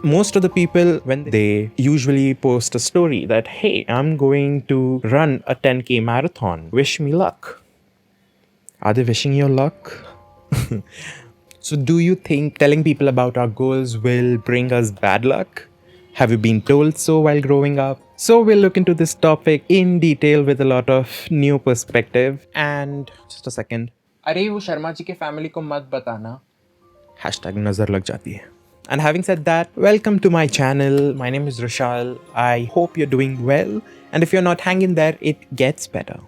Most of the people, when they usually post a story that, hey, I'm going to run a 10K marathon, wish me luck. Are they wishing you luck? So, do you think telling people about our goals will bring us bad luck? Have you been told so while growing up? So, we'll look into this topic in detail with a lot of new perspective. And just a second. अरे वो शर्मा जी के family को मत बताना. Hashtag नजर लग जाती है. And having said that, welcome to my channel. My name is Rushal. I hope you're doing well. And if you're not hanging there, it gets better.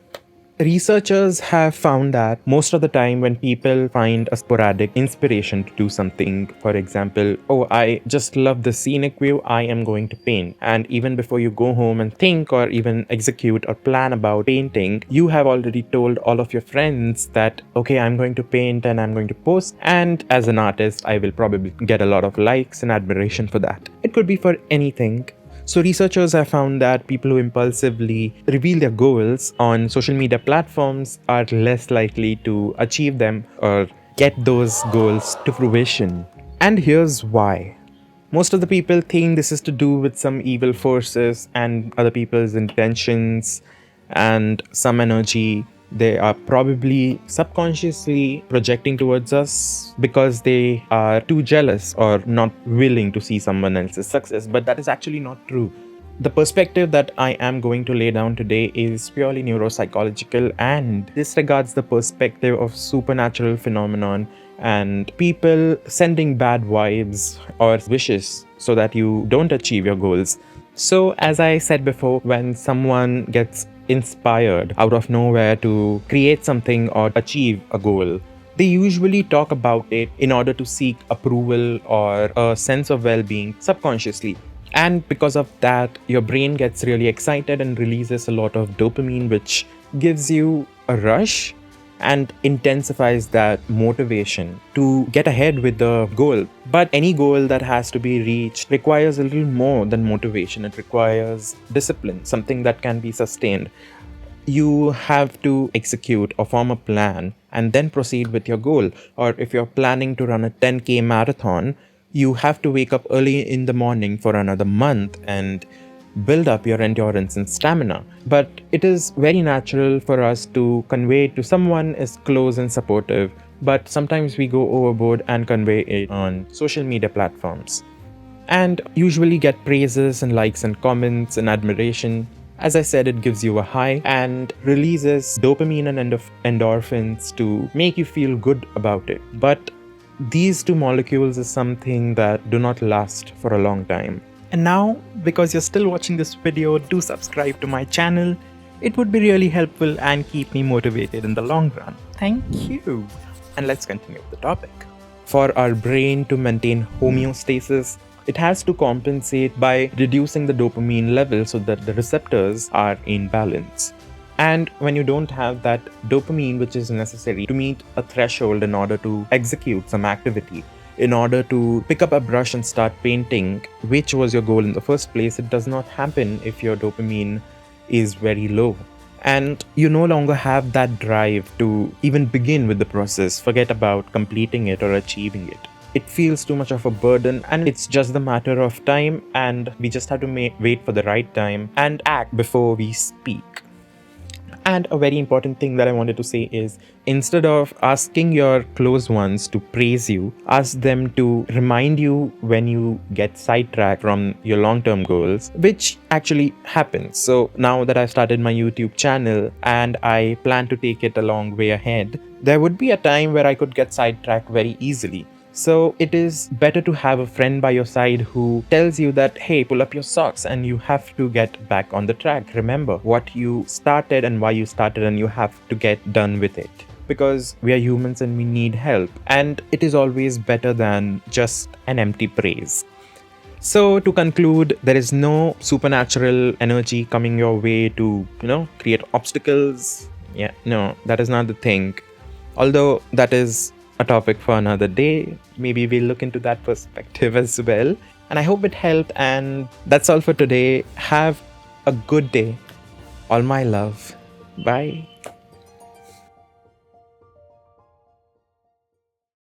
Researchers have found that most of the time when people find a sporadic inspiration to do something, for example, oh, I just love the scenic view, I am going to paint. And even before you go home and think or even execute or plan about painting, you have already told all of your friends that, okay, I'm going to paint and I'm going to post. And as an artist, I will probably get a lot of likes and admiration for that. It could be for anything. So researchers have found that people who impulsively reveal their goals on social media platforms are less likely to achieve them or get those goals to fruition. And here's why. Most of the people think this is to do with some evil forces and other people's intentions and some energy they are probably subconsciously projecting towards us because they are too jealous or not willing to see someone else's success. But that is actually not true. The perspective that I am going to lay down today is purely neuropsychological and disregards the perspective of supernatural phenomenon and people sending bad vibes or wishes so that you don't achieve your goals. So, as I said before, when someone gets inspired out of nowhere to create something or achieve a goal, they usually talk about it in order to seek approval or a sense of well-being subconsciously. And because of that, your brain gets really excited and releases a lot of dopamine, which gives you a rush and intensifies that motivation to get ahead with the goal. But any goal that has to be reached requires a little more than motivation. It requires discipline, something that can be sustained. You have to execute or form a plan and then proceed with your goal. Or if you're planning to run a 10K marathon, you have to wake up early in the morning for another month and build up your endurance and stamina. But it is very natural for us to convey it to someone is close and supportive, but sometimes we go overboard and convey it on social media platforms and usually get praises and likes and comments and admiration. As I said, it gives you a high and releases dopamine and endorphins to make you feel good about it. But these two molecules is something that do not last for a long time. And now, because you're still watching this video, do subscribe to my channel. It would be really helpful and keep me motivated in the long run. Thank you. And let's continue with the topic. For our brain to maintain homeostasis, it has to compensate by reducing the dopamine level so that the receptors are in balance. And when you don't have that dopamine which is necessary to meet a threshold in order to execute some activity, in order to pick up a brush and start painting, which was your goal in the first place, it does not happen if your dopamine is very low. And you no longer have that drive to even begin with the process. Forget about completing it or achieving it. It feels too much of a burden and it's just the matter of time, and we just have to wait for the right time and act before we speak. And a very important thing that I wanted to say is, instead of asking your close ones to praise you, ask them to remind you when you get sidetracked from your long-term goals, which actually happens. So now that I've started my YouTube channel and I plan to take it a long way ahead, there would be a time where I could get sidetracked very easily. So it is better to have a friend by your side who tells you that, hey, pull up your socks and you have to get back on the track. Remember what you started and why you started, and you have to get done with it. Because we are humans and we need help. And it is always better than just an empty praise. So to conclude, there is no supernatural energy coming your way to, create obstacles. Yeah, no, that is not the thing. Although that is a topic for another day. Maybe we'll look into that perspective as well. And I hope it helped. And that's all for today. Have a good day. All my love. Bye.